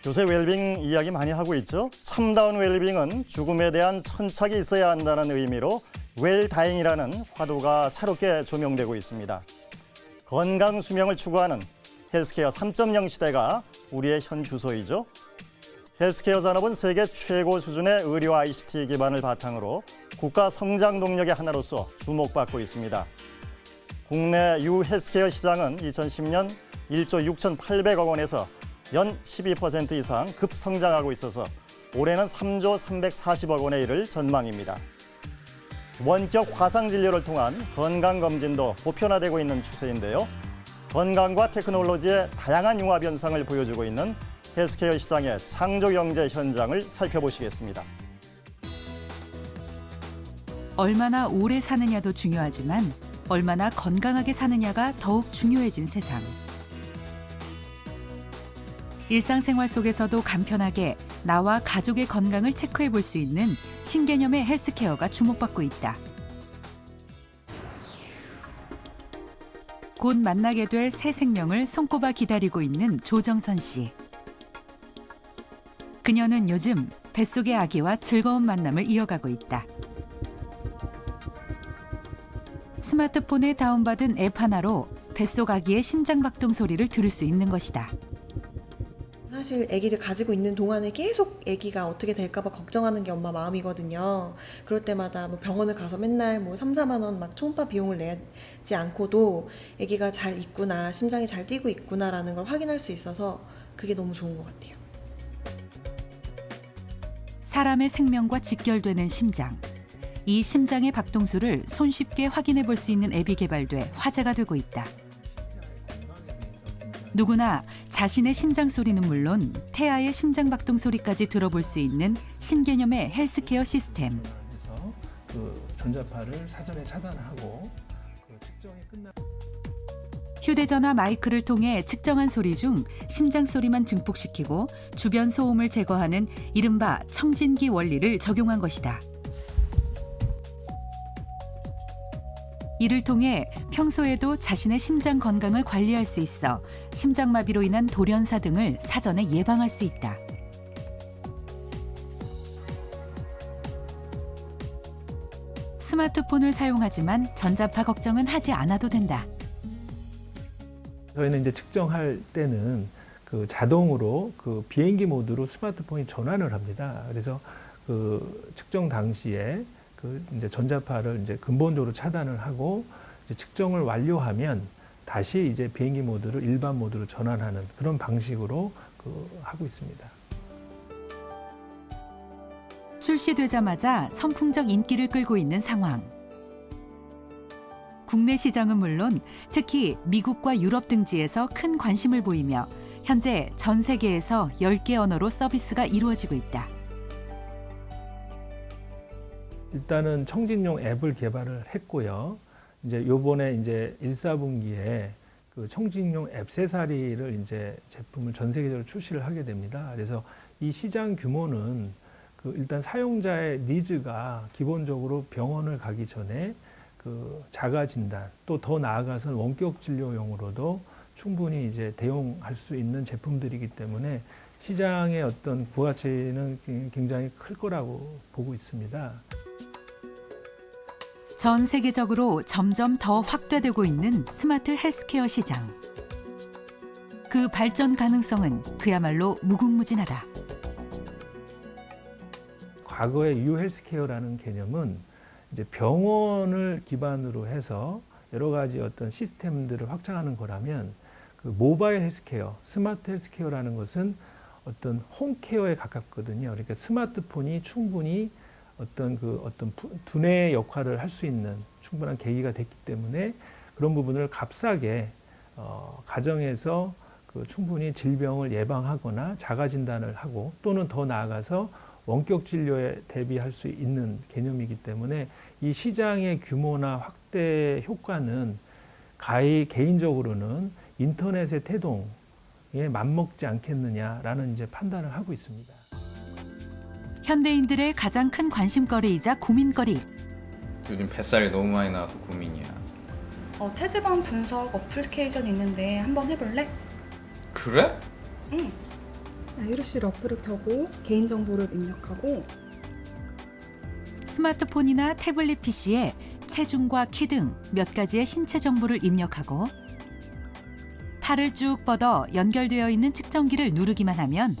요새 웰빙 이야기 많이 하고 있죠. 참다운 웰빙은 죽음에 대한 천착이 있어야 한다는 의미로 웰다잉이라는 화두가 새롭게 조명되고 있습니다. 건강 수명을 추구하는 헬스케어 3.0 시대가 우리의 현 주소이죠. 헬스케어 산업은 세계 최고 수준의 의료 ICT 기반을 바탕으로 국가 성장 동력의 하나로서 주목받고 있습니다. 국내 유 헬스케어 시장은 2010년 1조 6,800억 원에서 연 12% 이상 급성장하고 있어서 올해는 3조 340억 원에 이를 전망입니다. 원격 화상 진료를 통한 건강검진도 보편화되고 있는 추세인데요. 건강과 테크놀로지의 다양한 융합 현상을 보여주고 있는 헬스케어 시장의 창조 경제 현장을 살펴보시겠습니다. 얼마나 오래 사느냐도 중요하지만 얼마나 건강하게 사느냐가 더욱 중요해진 세상. 일상생활 속에서도 간편하게 나와 가족의 건강을 체크해 볼 수 있는 신개념의 헬스케어가 주목받고 있다. 곧 만나게 될 새 생명을 손꼽아 기다리고 있는 조정선 씨. 그녀는 요즘 뱃속의 아기와 즐거운 만남을 이어가고 있다. 스마트폰에 다운받은 앱 하나로 뱃속 아기의 심장박동 소리를 들을 수 있는 것이다. 사실 아기를 가지고 있는 동안에 계속 아기가 어떻게 될까 봐 걱정하는 게 엄마 마음이거든요. 그럴 때마다 뭐 병원을 가서 맨날 뭐 3, 4만 원 막 초음파 비용을 내지 않고도 아기가 잘 있구나, 심장이 잘 뛰고 있구나라는 걸 확인할 수 있어서 그게 너무 좋은 것 같아요. 사람의 생명과 직결되는 심장. 이 심장의 박동수를 손쉽게 확인해 볼 수 있는 앱이 개발돼 화제가 되고 있다. 누구나 자신의 심장 소리는 물론 태아의 심장 박동 소리까지 들어볼 수 있는 신개념의 헬스케어 시스템. 그래서 그 전자파를 사전에 차단하고 그 측정이 끝나. 휴대전화 마이크를 통해 측정한 소리 중 심장 소리만 증폭시키고 주변 소음을 제거하는 이른바 청진기 원리를 적용한 것이다. 이를 통해 평소에도 자신의 심장 건강을 관리할 수 있어 심장마비로 인한 돌연사 등을 사전에 예방할 수 있다. 스마트폰을 사용하지만 전자파 걱정은 하지 않아도 된다. 저희는 이제 측정할 때는 그 자동으로 그 비행기 모드로 스마트폰이 전환을 합니다. 그래서 그 측정 당시에 그 이제 전자파를 이제 근본적으로 차단을 하고 이제 측정을 완료하면 다시 이제 비행기 모드를 일반 모드로 전환하는 그런 방식으로 하고 있습니다. 출시되자마자 선풍적 인기를 끌고 있는 상황. 국내 시장은 물론 특히 미국과 유럽 등지에서 큰 관심을 보이며 현재 전 세계에서 10개 언어로 서비스가 이루어지고 있다. 일단은 청진용 앱을 개발을 했고요. 이제 요번에 이제 1, 4분기에 그 청진용 앱 3사리를 이제 제품을 전 세계적으로 출시를 하게 됩니다. 그래서 이 시장 규모는 그 일단 사용자의 니즈가 기본적으로 병원을 가기 전에 그 자가 진단 또 더 나아가서는 원격 진료용으로도 충분히 이제 대용할 수 있는 제품들이기 때문에 시장의 어떤 부가치는 굉장히 클 거라고 보고 있습니다. 전 세계적으로 점점 더 확대되고 있는 스마트 헬스케어 시장. 그 발전 가능성은 그야말로 무궁무진하다. 과거의 유 헬스케어라는 개념은 이제 병원을 기반으로 해서 여러 가지 어떤 시스템들을 확장하는 거라면 그 모바일 헬스케어, 스마트 헬스케어라는 것은 어떤 홈케어에 가깝거든요. 그러니까 스마트폰이 충분히 어떤 두뇌의 역할을 할 수 있는 충분한 계기가 됐기 때문에 그런 부분을 값싸게 가정에서 그 충분히 질병을 예방하거나 자가 진단을 하고 또는 더 나아가서 원격 진료에 대비할 수 있는 개념이기 때문에 이 시장의 규모나 확대 효과는 개인적으로는 인터넷의 태동에 맞먹지 않겠느냐라는 이제 판단을 하고 있습니다. 현대인들의 가장 큰 관심거리이자 고민거리. 요즘 뱃살이 너무 많이 나와서 고민이야. 체지방 분석 어플리케이션 있는데 한번 해볼래? 그래? 응. 아이루시 러프를 켜고 개인정보를 입력하고 스마트폰이나 태블릿 PC에 체중과 키 등 몇 가지의 신체 정보를 입력하고 팔을 쭉 뻗어 연결되어 있는 측정기를 누르기만 하면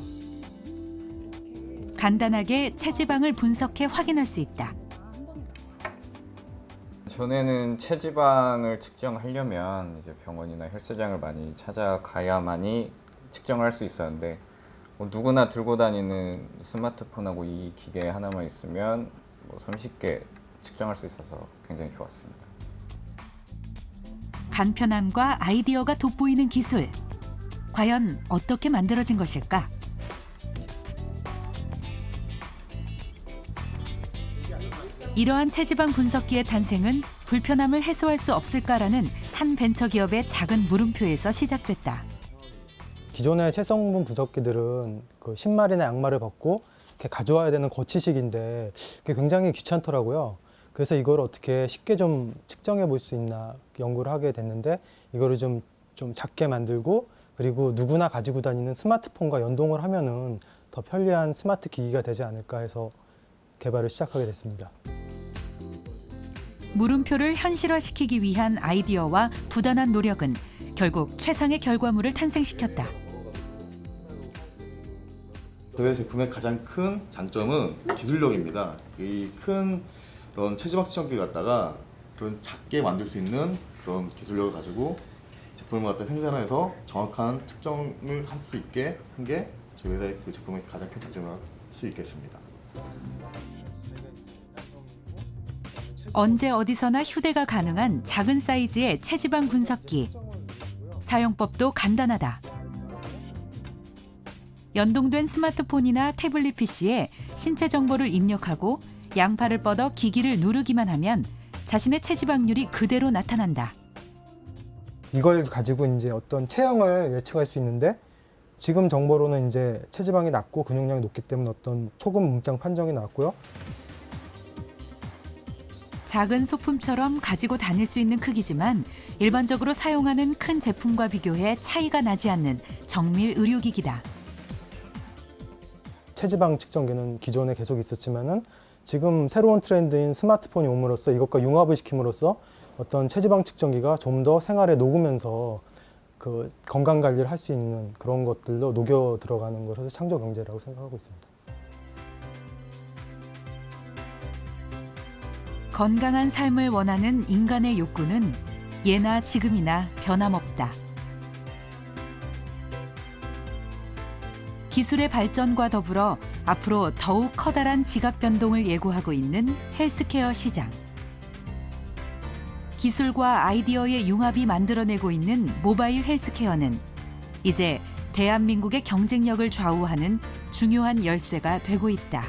간단하게 체지방을 분석해 확인할 수 있다. 전에는 체지방을 측정하려면 이제 병원이나 헬스장을 많이 찾아가야만이 측정을 할 수 있었는데 누구나 들고 다니는 스마트폰하고 이 기계 하나만 있으면 손쉽게 측정할 수 있어서 굉장히 좋았습니다. 간편함과 아이디어가 돋보이는 기술. 과연 어떻게 만들어진 것일까? 이러한 체지방 분석기의 탄생은 불편함을 해소할 수 없을까라는 한 벤처기업의 작은 물음표에서 시작됐다. 기존의 체성분 분석기들은 그 신발이나 양말을 벗고 이렇게 가져와야 되는 거치식인데 그게 굉장히 귀찮더라고요. 그래서 이걸 어떻게 쉽게 좀 측정해 볼 수 있나 연구를 하게 됐는데 이거를 좀 작게 만들고 그리고 누구나 가지고 다니는 스마트폰과 연동을 하면은 더 편리한 스마트 기기가 되지 않을까 해서 개발을 시작하게 됐습니다. 물음표를 현실화시키기 위한 아이디어와 부단한 노력은 결국 최상의 결과물을 탄생시켰다. 저희 제품의 가장 큰 장점은 기술력입니다. 이 큰 그런 체지방 측정기 갖다가 그런 작게 만들 수 있는 그런 기술력을 가지고 제품을 갖다 생산해서 정확한 측정을 할 수 있게 한 게 저희 회사의 그 제품의 가장 큰 장점이라고 할 수 있겠습니다. 언제 어디서나 휴대가 가능한 작은 사이즈의 체지방 분석기. 사용법도 간단하다. 연동된 스마트폰이나 태블릿 PC에 신체 정보를 입력하고 양팔을 뻗어 기기를 누르기만 하면 자신의 체지방률이 그대로 나타난다. 이걸 가지고 이제 어떤 체형을 예측할 수 있는데 지금 정보로는 이제 체지방이 낮고 근육량이 높기 때문에 어떤 초급 몸짱 판정이 나왔고요. 작은 소품처럼 가지고 다닐 수 있는 크기지만 일반적으로 사용하는 큰 제품과 비교해 차이가 나지 않는 정밀 의료기기다. 체지방 측정기는 기존에 계속 있었지만은 지금 새로운 트렌드인 스마트폰이 옴으로써 이것과 융합을 시킴으로써 어떤 체지방 측정기가 좀 더 생활에 녹으면서 그 건강 관리를 할 수 있는 그런 것들로 녹여 들어가는 것을 창조 경제라고 생각하고 있습니다. 건강한 삶을 원하는 인간의 욕구는 예나 지금이나 변함없다. 기술의 발전과 더불어 앞으로 더욱 커다란 지각 변동을 예고하고 있는 헬스케어 시장. 기술과 아이디어의 융합이 만들어내고 있는 모바일 헬스케어는 이제 대한민국의 경쟁력을 좌우하는 중요한 열쇠가 되고 있다.